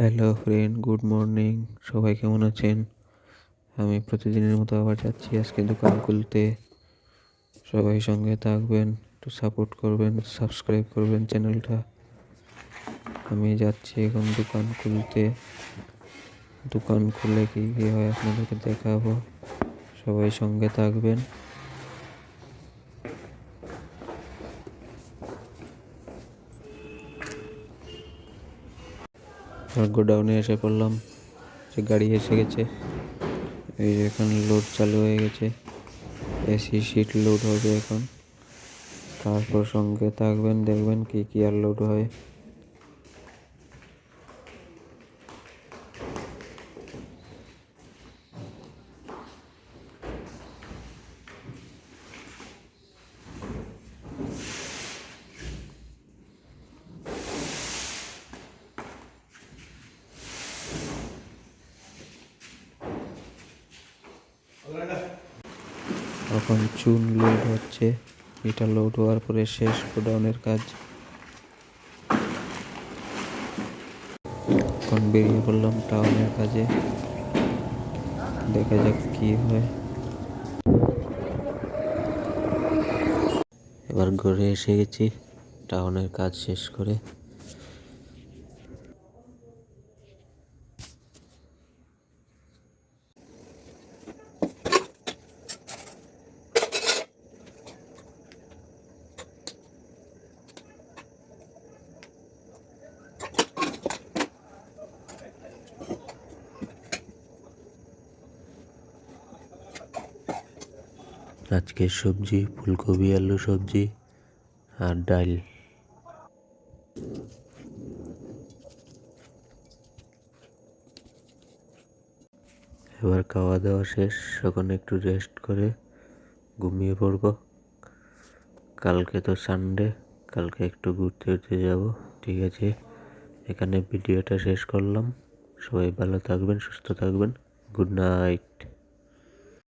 Hello friend, good morning. সবাই কেমন আছেন? আমি প্রতিদিনের মতো আবার যাচ্ছি আজকে দোকান খুলতে। সবাই সঙ্গে থাকবেন, একটু সাপোর্ট করবেন, সাবস্ক্রাইব করবেন চ্যানেলটা। আমি যাচ্ছি এখন দোকান খুলতে। দোকান খুলে কি কি হয় আপনাদেরকে দেখাবো। সবাই সঙ্গে থাকবেন। গোডাউনে এসে পড়লাম, যে গাড়ি এসে গেছে। এই যে এখানে লোড চালু হয়ে গেছে, এসি শিট লোড হবে এখন। তারপর সঙ্গে থাকবেন, দেখবেন কি কি আর লোড হয়। এখন চুন লোড হচ্ছে, এটা লোড হওয়ার পরে শেষ গোডাউনের কাজ। এখন বেরিয়ে পড়লাম টাউনের কাজে, দেখা যাক কি হয়। এবার ঘরে এসে গেছি টাউনের কাজ শেষ করে। আজকে সবজি ফুলকপি আলু সবজি আর ডাল। এবার খাওয়া দাওয়া শেষ, এখন একটু রেস্ট করে ঘুমিয়ে পড়ব। কালকে তো সানডে, কালকে একটু ঘুরতে যাব। ঠিক আছে, এখানে ভিডিওটা শেষ করলাম। সবাই ভালো থাকবেন, সুস্থ থাকবেন। Good night.